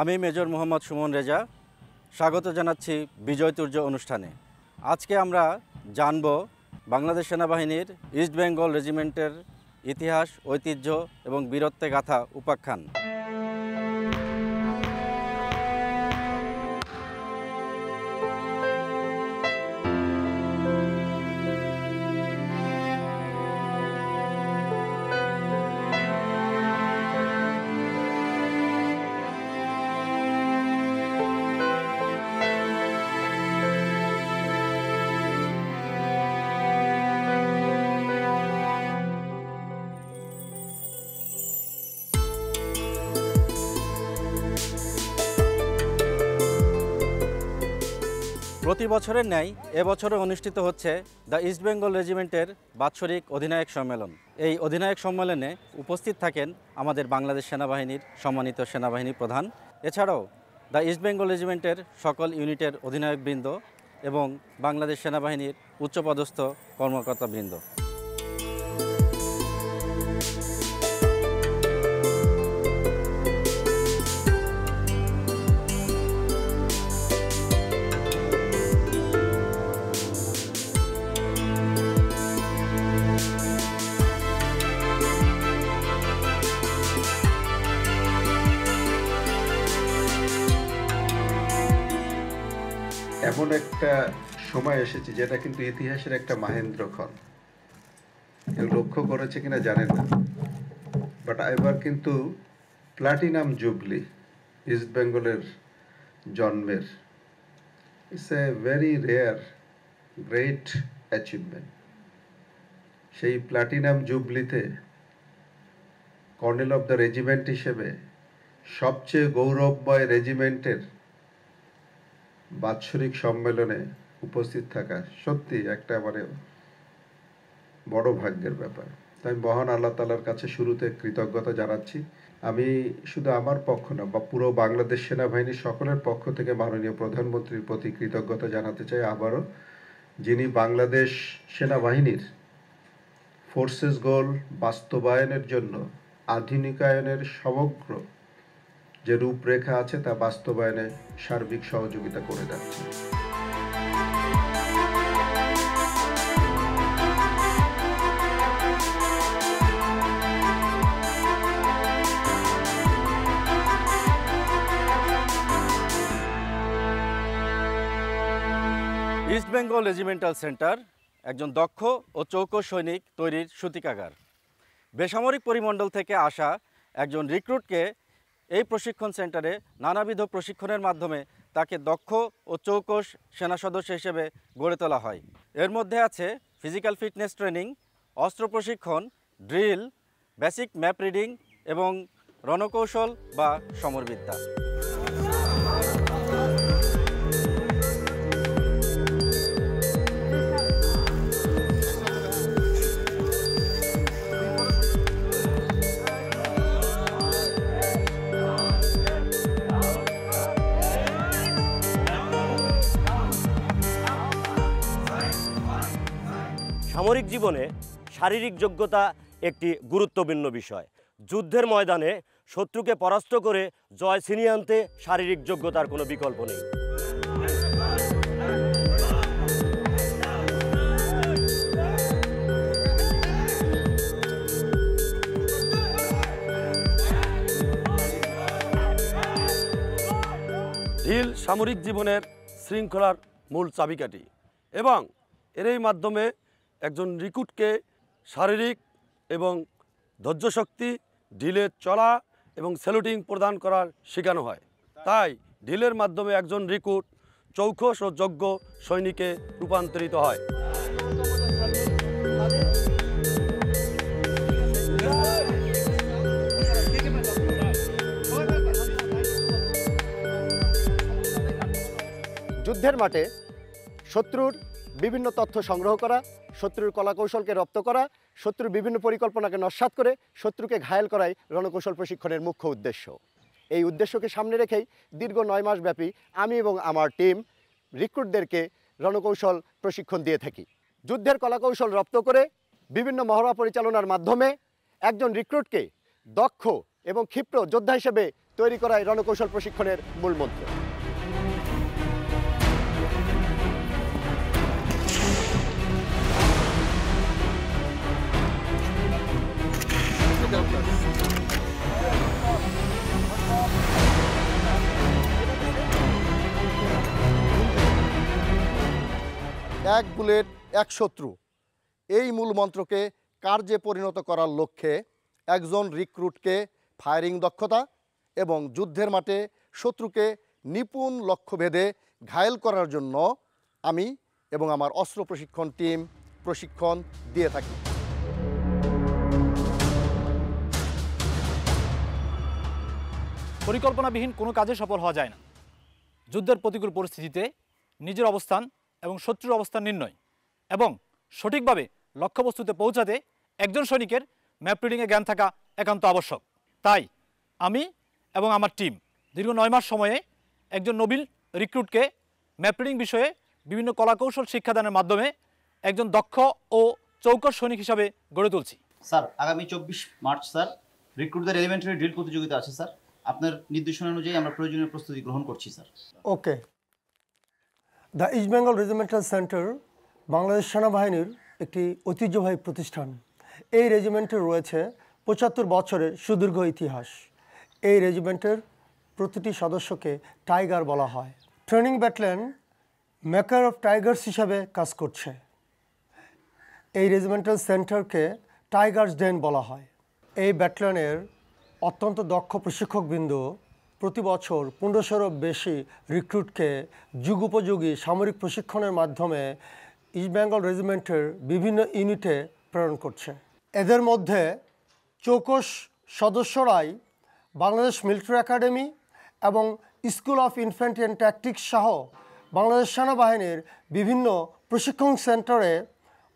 আমি মেজর মোহাম্মদ সুমন রেজা স্বাগত জানাচ্ছি বিজয় তুর্য অনুষ্ঠানে। আজকে আমরা জানব বাংলাদেশ সেনাবাহিনীর ইস্ট বেঙ্গল রেজিমেন্টের ইতিহাস, ঐতিহ্য এবং বীরত্বে গাথা উপাখ্যান। প্রতি বছরের ন্যায় এবছরে অনুষ্ঠিত হচ্ছে দ্য ইস্ট বেঙ্গল রেজিমেন্টের বাৎসরিক অধিনায়ক সম্মেলন। এই অধিনায়ক সম্মেলনে উপস্থিত থাকেন আমাদের বাংলাদেশ সেনাবাহিনীর সম্মানিত সেনাবাহিনী প্রধান, এছাড়াও দ্য ইস্ট বেঙ্গল রেজিমেন্টের সকল ইউনিটের অধিনায়কবৃন্দ এবং বাংলাদেশ সেনাবাহিনীর উচ্চপদস্থ কর্মকর্তাবৃন্দ। এমন একটা সময় এসেছে যেটা কিন্তু ইতিহাসের একটা মাহেন্দ্রক্ষণ। কেউ লক্ষ্য করেছে কিনা জানেন না, বাট এবার কিন্তু প্লাটিনাম জুবলি ইস্ট বেঙ্গলের জন্মের। It's a very rare great achievement. সেই প্লাটিনাম জুবলিতে কর্নেল অফ দ্য রেজিমেন্ট হিসেবে সবচেয়ে গৌরবময় রেজিমেন্টের বাৎসরিক সম্মেলনে উপস্থিত থাকা সত্যি একটা বড় ভাগ্যের ব্যাপার। তাই মহান আল্লাহ তাআলার কাছে শুরুতে কৃতজ্ঞতা জানাচ্ছি। আমি শুধু আমার পক্ষ না, বা পুরো বাংলাদেশ সেনাবাহিনীর সকলের পক্ষ থেকে মাননীয় প্রধানমন্ত্রীর প্রতি কৃতজ্ঞতা জানাতে চাই আবারও, যিনি বাংলাদেশ সেনাবাহিনীর ফোর্সেস গোল বাস্তবায়নের জন্য আধুনিকায়নের সমগ্র যে রূপরেখা আছে তা বাস্তবায়নে সার্বিক সহযোগিতা করে যাচ্ছে। ইস্ট বেঙ্গল রেজিমেন্টাল সেন্টার একজন দক্ষ ও চৌকস সৈনিক তৈরির সূতিকাগার। বেসামরিক পরিমণ্ডল থেকে আসা একজন রিক্রুটকে এই প্রশিক্ষণ সেন্টারে নানাবিধ প্রশিক্ষণের মাধ্যমে তাকে দক্ষ ও চৌকস সেনা সদস্য হিসেবে গড়ে তোলা হয়। এর মধ্যে আছে ফিজিক্যাল ফিটনেস ট্রেনিং, অস্ত্র প্রশিক্ষণ, ড্রিল, বেসিক ম্যাপ রিডিং এবং রণকৌশল বা সমরবিদ্যা। সামরিক জীবনে শারীরিক যোগ্যতা একটি গুরুত্বপূর্ণ বিষয়। যুদ্ধের ময়দানে শত্রুকে পরাস্ত করে জয় ছিনিয়ে আনতে শারীরিক যোগ্যতার কোনো বিকল্প নেই। ঢিল সামরিক জীবনের শৃঙ্খলার মূল চাবিকাঠি এবং এরই মাধ্যমে একজন রিক্রুটকে শারীরিক এবং ধৈর্যশক্তি, ঢিলের চলা এবং স্যালুটিং প্রদান করার শেখানো হয়। তাই ঢিলের মাধ্যমে একজন রিক্রুট চৌকস ও যোগ্য সৈনিকে রূপান্তরিত হয়। যুদ্ধের মাঠে শত্রুর বিভিন্ন তথ্য সংগ্রহ করা, শত্রুর কলাকৌশলকে রপ্ত করা, শত্রুর বিভিন্ন পরিকল্পনাকে নস্যাৎ করে শত্রুকে ঘায়েল করাই রণকৌশল প্রশিক্ষণের মুখ্য উদ্দেশ্য। এই উদ্দেশ্যকে সামনে রেখেই দীর্ঘ 9 মাস ব্যাপী আমি এবং আমার টিম রিক্রুটদেরকে রণকৌশল প্রশিক্ষণ দিয়ে থাকি। যুদ্ধের কলাকৌশল রপ্ত করে বিভিন্ন মহড়া পরিচালনার মাধ্যমে একজন রিক্রুটকে দক্ষ এবং ক্ষিপ্র যোদ্ধা হিসেবে তৈরি করাই রণকৌশল প্রশিক্ষণের মূল মন্ত্র। এক বুলেট এক শত্রু, এই মূল মন্ত্রকে কার্যে পরিণত করার লক্ষ্যে একজন রিক্রুটকে ফায়ারিং দক্ষতা এবং যুদ্ধের মাঠে শত্রুকে নিপুণ লক্ষ্যভেদে ঘায়েল করার জন্য আমি এবং আমার অস্ত্র প্রশিক্ষণ টিম প্রশিক্ষণ দিয়ে থাকি। পরিকল্পনাবিহীন কোনো কাজে সফল হওয়া যায় না। যুদ্ধের প্রতিকূল পরিস্থিতিতে নিজের অবস্থান এবং শত্রুর অবস্থান নির্ণয় এবং সঠিকভাবে লক্ষ্যবস্তুতে পৌঁছাতে একজন সৈনিকের ম্যাপ রিডিংয়ে জ্ঞান থাকা একান্ত আবশ্যক। তাই আমি এবং আমার টিম দীর্ঘ 9 মাস সময়ে একজন নবীন রিক্রুটকে ম্যাপ রিডিং বিষয়ে বিভিন্ন কলাকৌশল শিক্ষাদানের মাধ্যমে একজন দক্ষ ও চৌকস সৈনিক হিসাবে গড়ে তুলছি। স্যার, আগামী 24 মার্চ স্যার রিক্রুটদের এলিমেন্টারি ড্রিল প্রতিযোগিতা আছে স্যার। আপনার নির্দেশনা অনুযায়ী আমরা প্রয়োজনীয় প্রস্তুতি গ্রহণ করছি sir. Okay. The east Bengal regimental centre Bangladesh সেনাবাহিনীর একটি ঐতিহ্যবাহী প্রতিষ্ঠান। এই রেজিমেন্টের রয়েছে 75 বছরের সুদীর্ঘ ইতিহাস। এই রেজিমেন্টের প্রতিটি সদস্যকে টাইগার বলা হয়। Training battalion maker of Tigers হিসাবে কাজ করছে। এই রেজিমেন্টাল সেন্টারকে টাইগার্স ডেন বলা হয়। এই ব্যাটালিয়নের অত্যন্ত দক্ষ প্রশিক্ষকবৃন্দ প্রতি বছর 1500-এরও বেশি রিক্রুটকে যুগোপযোগী সামরিক প্রশিক্ষণের মাধ্যমে ইস্ট বেঙ্গল রেজিমেন্টের বিভিন্ন ইউনিটে প্রেরণ করছে। এদের মধ্যে চৌকস সদস্যরাই বাংলাদেশ মিলিটারি একাডেমি এবং school of infantry and tactics সহ বাংলাদেশ সেনাবাহিনীর বিভিন্ন প্রশিক্ষণ সেন্টারে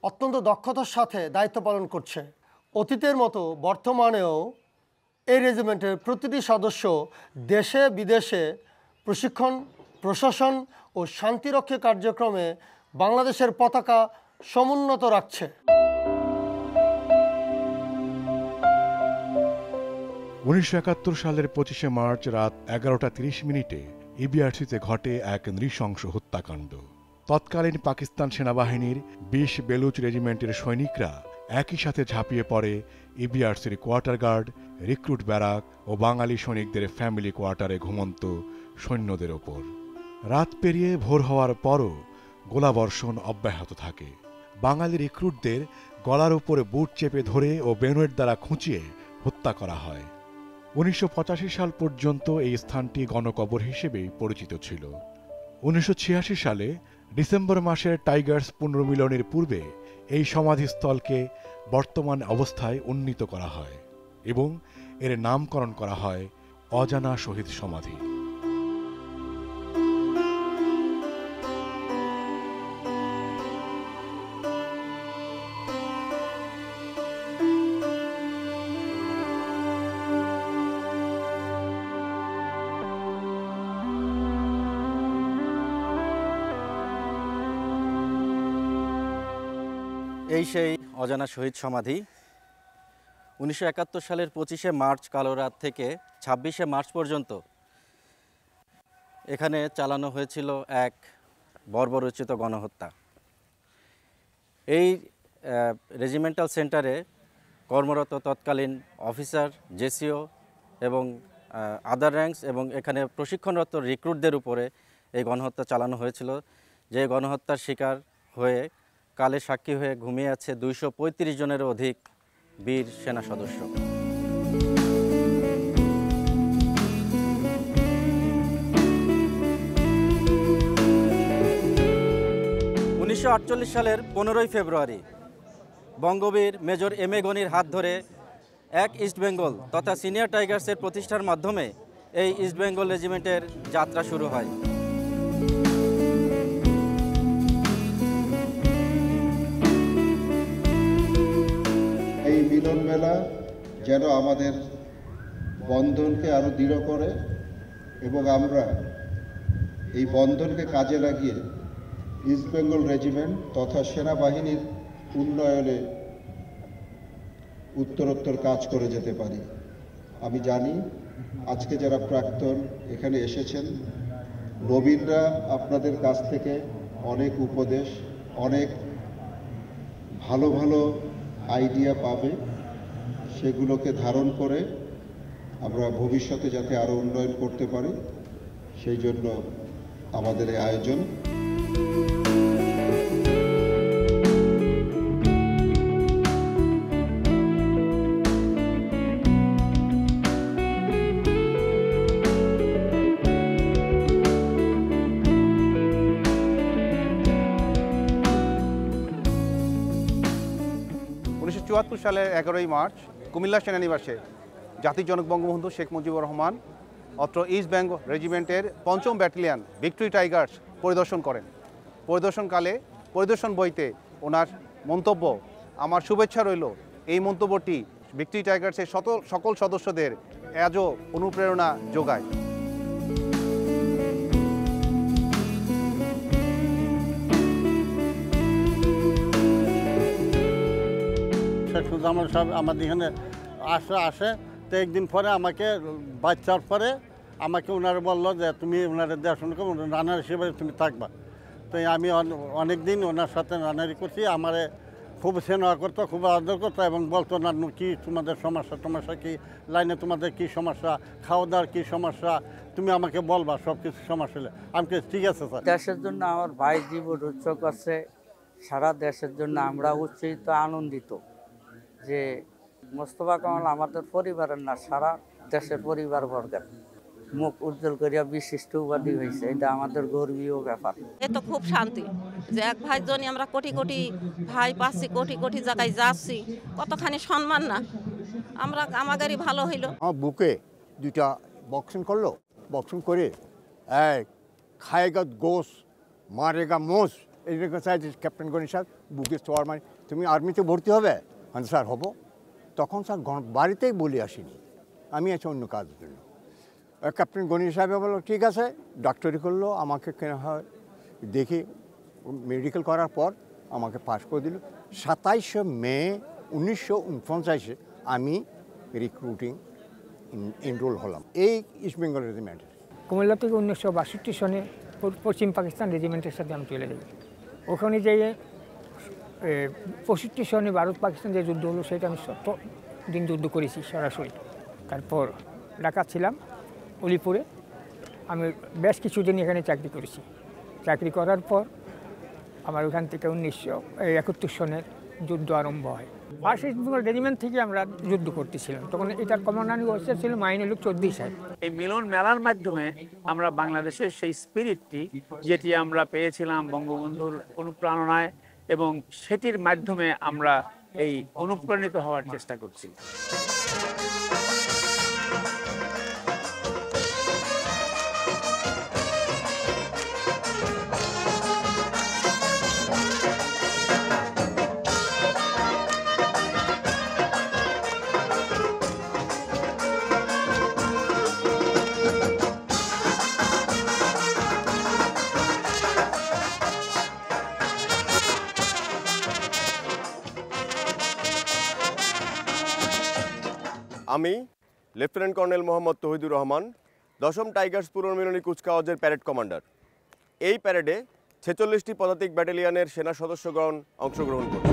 অত্যন্ত দক্ষতার সাথে দায়িত্ব পালন করছে। অতীতের মতো বর্তমানেও এই রেজিমেন্টের প্রতিটি সদস্য দেশে বিদেশে প্রশিক্ষণ, প্রশাসন ও শান্তিরক্ষী কার্যক্রমে বাংলাদেশের পতাকা সমুন্নত রাখছে। 1971 সালের 25শে মার্চ রাত 11:30 ইবিআরসিতে ঘটে এক নৃশংস হত্যাকাণ্ড। তৎকালীন পাকিস্তান সেনাবাহিনীর 20 বেলুচ রেজিমেন্টের সৈনিকরা একই সাথে ঝাঁপিয়ে পড়ে ইবিআরসির কোয়ার্টার গার্ড, রিক্রুট ব্যারাক ও বাঙালি সৈনিকদের ফ্যামিলি কোয়ার্টারে ঘুমন্ত সৈন্যদের ওপর। রাত পেরিয়ে ভোর হওয়ার পরও গোলাবর্ষণ অব্যাহত থাকে। বাঙালি রিক্রুটদের গলার উপরে বুট চেপে ধরে ও বেনয়েট দ্বারা খুঁচিয়ে হত্যা করা হয়। 1985 সাল পর্যন্ত এই স্থানটি গণকবর হিসেবেই পরিচিত ছিল। 1986 সালে ডিসেম্বর মাসের টাইগার্স পুনর্মিলনের পূর্বে এই সমাধিস্থলকে বর্তমান অবস্থায় উন্নীত করা হয় এবং এর নামকরণ করা হয় অজানা শহীদ সমাধি। এই সেই অজানা শহীদ সমাধি। 1971 সালের 25শে মার্চ কালো রাত থেকে 26শে মার্চ পর্যন্ত এখানে চালানো হয়েছিল এক বর্বরোচিত গণহত্যা। এই রেজিমেন্টাল সেন্টারে কর্মরত তৎকালীন অফিসার, জেসিও এবং আদার র্যাঙ্কস এবং এখানে প্রশিক্ষণরত রিক্রুটদের উপরে এই গণহত্যা চালানো হয়েছিল, যে গণহত্যার শিকার হয়ে কালে সাক্ষী হয়ে ঘুমিয়ে আছে 235 জনেরও অধিক বীর সেনা সদস্য। 1948 সালের 15ই ফেব্রুয়ারি বঙ্গবীর মেজর এম এ গনির হাত ধরে এক ইস্ট বেঙ্গল তথা সিনিয়র টাইগার্সের প্রতিষ্ঠার মাধ্যমে এই ইস্ট বেঙ্গল রেজিমেন্টের যাত্রা শুরু হয়। এই মিলন মেলা যেন আমাদের বন্ধনকে আরো দৃঢ় করে এবং আমরা এই বন্ধনকে কাজে লাগিয়ে ইস্ট বেঙ্গল রেজিমেন্ট তথা সেনাবাহিনীর উন্নয়নে উত্তরোত্তর কাজ করে যেতে পারি। আমি জানি আজকে যারা প্রাক্তন এখানে এসেছেন, নবীনরা আপনাদের কাছ থেকে অনেক উপদেশ, অনেক ভালো ভালো আইডিয়া পাবে। সেগুলোকে ধারণ করে আমরা ভবিষ্যতে যাতে আরও উন্নয়ন করতে পারি, সেই জন্য আমাদের এই আয়োজন। 1974 সালের 11ই মার্চ কুমিল্লা সেনানিবাসে জাতির জনক বঙ্গবন্ধু শেখ মুজিবুর রহমান অত্র ইস্ট বেঙ্গল রেজিমেন্টের 5ম ব্যাটালিয়ন ভিক্টোরি টাইগার্স পরিদর্শন করেন। পরিদর্শনকালে পরিদর্শন বইতে ওনার মন্তব্য, আমার শুভেচ্ছা রইল এই মন্তব্যটি ভিক্টোরি টাইগার্সের সকল সদস্যদের আজও অনুপ্রেরণা যোগায়। আমার সব আমাদের এখানে আসে তো একদিন পরে আমাকে বাচ্চার পরে আমাকে ওনারা বললো যে তুমি ওনারা দেখাশোনা করো, রানার হিসেবে তুমি থাকবা। তো আমি অনেক দিন ওনার সাথে রানারি করছি। আমার খুব স্নেহ করতো, খুব আদর করতো এবং বলতো না কি তোমাদের সমস্যা কি, লাইনে তোমাদের কি সমস্যা, খাওয়া দাওয়ার কী সমস্যা, তুমি আমাকে বলবা সব কিছু সমস্যা হলে। আমি ঠিক আছে স্যার। দেশের জন্য আমার ভাই জীবন উৎসব আছে, সারা দেশের জন্য আমরা উচ্ছ্বসিত আনন্দিত যে মোস্তফা কামাল আমাদের পরিবারের না, সারা দেশের পরিবার বর্গের মুখ উজ্জ্বল করিয়া বিশিষ্ট উপাধি হয়েছে। এটা আমাদের গর্বীয় ব্যাপার। এ তো খুব শান্তি যে এক ভাই জন্য আমরা কোটি কোটি ভাই পাচ্ছি, কোটি কোটি জায়গায় যাচ্ছি, কতখানি সম্মান না আমরা আমাদেরই ভালো হইল। আমার বুকে দুইটা বক্সিং করলো, বক্সিং করে খায়েগা গোস মারেগা মোস এইরকম চাইছে ক্যাপ্টেন গনি সাহেব বুকে চোয়ার মানে তুমি আর্মিতে ভর্তি হবে। মানে স্যার হবো। তখন স্যার বাড়িতেই বলে আসিনি, আমি আছি অন্য কাজের জন্য। ক্যাপ্টেন গনি সাহেব বললো ঠিক আছে, ডাক্তারি করলো, আমাকে কেনা হয় দেখি মেডিকেল করার পর আমাকে পাস করে দিল। 27শে মে 1949 আমি রিক্রুটিং এনরোল হলাম এই ইস্ট বেঙ্গল রেজিমেন্টের। কুমিল্লা থেকে 1962 সনে পশ্চিম পাকিস্তান রেজিমেন্টের সাথে আমি চলে যাই। ওখানে যেয়ে 65 সনে ভারত পাকিস্তান যে যুদ্ধ হলো সেটা আমি দিন যুদ্ধ করেছি সরাসরি। তারপর ঢাকা ছিলাম অলিপুরে, আমি বেশ কিছুদিন এখানে চাকরি করেছি। চাকরি করার পর আমার ওখান থেকে 1971 সনের যুদ্ধ আরম্ভ হয়। ফার্স্ট ইস্ট বেঙ্গল রেজিমেন্ট থেকে আমরা যুদ্ধ করতেছিলাম, তখন এটার কমান্ডার অফিসার ছিল মাইনুল চৌধুরী সাহেব। এই মিলন মেলার মাধ্যমে আমরা বাংলাদেশের সেই স্পিরিটটি যেটি আমরা পেয়েছিলাম বঙ্গবন্ধুর অনুপ্রেরণায়, এবং সেটির মাধ্যমে আমরা এই অনুপ্রাণিত হওয়ার চেষ্টা করছি। আমি লেফটেন্যান্ট কর্নেল মোহাম্মদ তহিদুর রহমান, 10ম টাইগার্স পুনর্মিলনী কুচকাওয়াজের প্যারেড কমান্ডার। এই প্যারেডে 46টি পদাতিক ব্যাটালিয়নের সেনা সদস্যগণ অংশগ্রহণ করছে।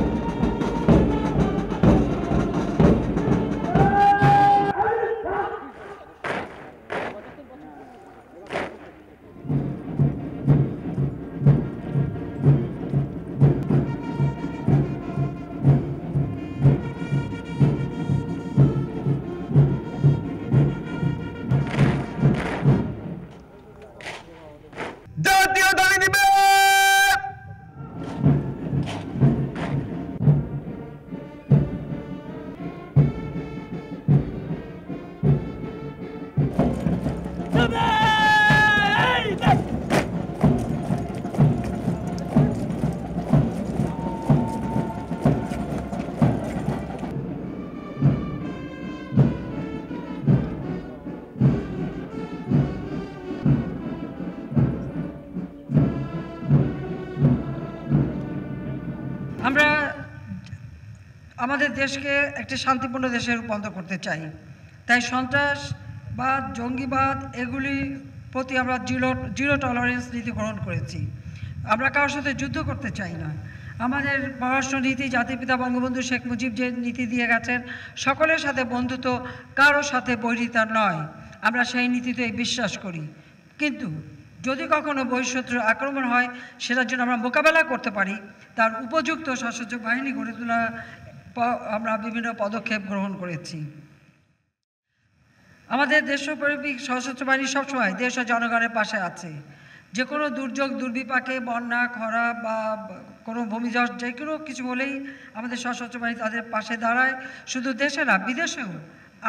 আমরা আমাদের দেশকে একটি শান্তিপূর্ণ দেশে রূপান্তর করতে চাই। তাই সন্ত্রাসবাদ, জঙ্গিবাদ এগুলির প্রতি আমরা জিরো টলারেন্স নীতি গ্রহণ করেছি। আমরা কারোর সাথে যুদ্ধ করতে চাই না। আমাদের পররাষ্ট্র নীতি জাতির পিতা বঙ্গবন্ধু শেখ মুজিব যে নীতি দিয়ে গেছেন, সকলের সাথে বন্ধুত্ব, কারোর সাথে বৈরিতা নয়, আমরা সেই নীতিতেই বিশ্বাস করি। কিন্তু যদি কখনো বহিঃশত্রুর আক্রমণ হয়, সেটার জন্য আমরা মোকাবেলা করতে পারি, তার উপযুক্ত সশস্ত্র বাহিনী গড়ে তোলা আমরা বিভিন্ন পদক্ষেপ গ্রহণ করেছি। আমাদের দেশপ্রেমিক সশস্ত্র বাহিনী সবসময় দেশ ও জনগণের পাশে আছে। যে কোনো দুর্যোগ, দুর্বিপাকে, বন্যা, খরা বা কোনো ভূমিধস যে কোনো কিছু হলেই আমাদের সশস্ত্র বাহিনী তাদের পাশে দাঁড়ায়। শুধু দেশে না, বিদেশেও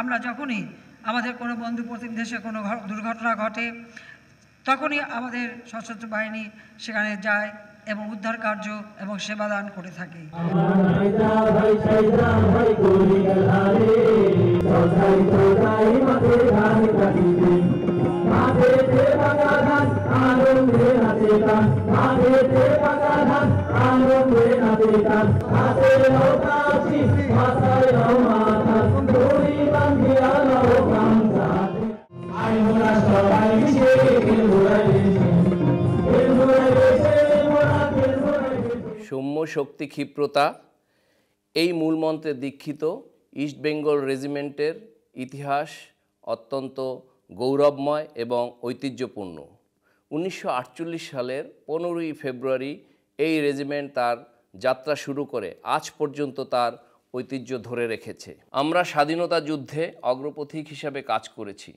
আমরা যখনই আমাদের কোনো বন্ধু প্রতিম দেশে কোনো দুর্ঘটনা ঘটে, তখনই আমাদের সশস্ত্র বাহিনী সেখানে যায় এবং উদ্ধার কার্য এবং সেবা দান করে থাকে। সৌম্য শক্তি ক্ষিপ্রতা, এই মূলমন্ত্রে দীক্ষিত ইস্ট বেঙ্গল রেজিমেন্টের ইতিহাস অত্যন্ত গৌরবময় এবং ঐতিহ্যপূর্ণ। 1948 সালের 15ই ফেব্রুয়ারি এই রেজিমেন্ট তার যাত্রা শুরু করে আজ পর্যন্ত তার ঐতিহ্য ধরে রেখেছে। আমরা স্বাধীনতা যুদ্ধে অগ্রপথিক হিসাবে কাজ করেছি।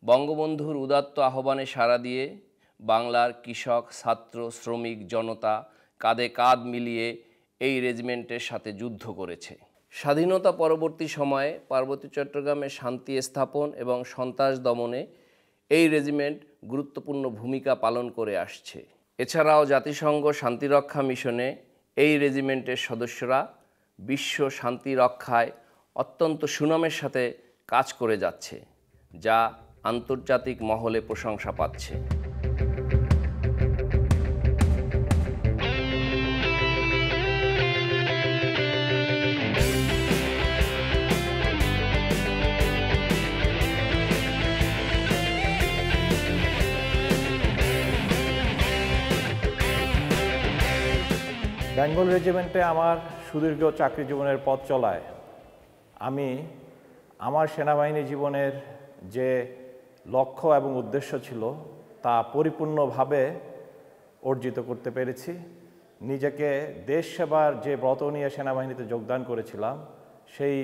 বঙ্গবন্ধুর উদাত্ত আহ্বানে সাড়া দিয়ে বাংলার কৃষক, ছাত্র, শ্রমিক, জনতা কাঁধে কাঁধ মিলিয়ে এই রেজিমেন্টের সাথে যুদ্ধ করেছে। স্বাধীনতা পরবর্তী সময়ে পার্বতী চট্টগ্রামে শান্তি স্থাপন এবং সন্ত্রাস দমনে এই রেজিমেন্ট গুরুত্বপূর্ণ ভূমিকা পালন করে আসছে। এছাড়াও জাতিসংঘ শান্তিরক্ষা মিশনে এই রেজিমেন্টের সদস্যরা বিশ্ব শান্তি রক্ষায় অত্যন্ত সুনামের সাথে কাজ করে যাচ্ছে, যা আন্তর্জাতিক মহলে প্রশংসা পাচ্ছে। বেঙ্গল রেজিমেন্টে আমার সুদীর্ঘ চাকরি জীবনের পথ চলায় আমি আমার সেনাবাহিনী জীবনের যে লক্ষ্য এবং উদ্দেশ্য ছিল তা পরিপূর্ণভাবে অর্জিত করতে পেরেছি। নিজেকে দেশ সেবার যে ব্রত নিয়ে সেনাবাহিনীতে যোগদান করেছিলাম, সেই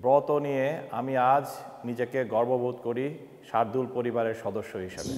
ব্রত নিয়ে আমি আজ নিজেকে গর্ববোধ করি শার্দুল পরিবারের সদস্য হিসেবে।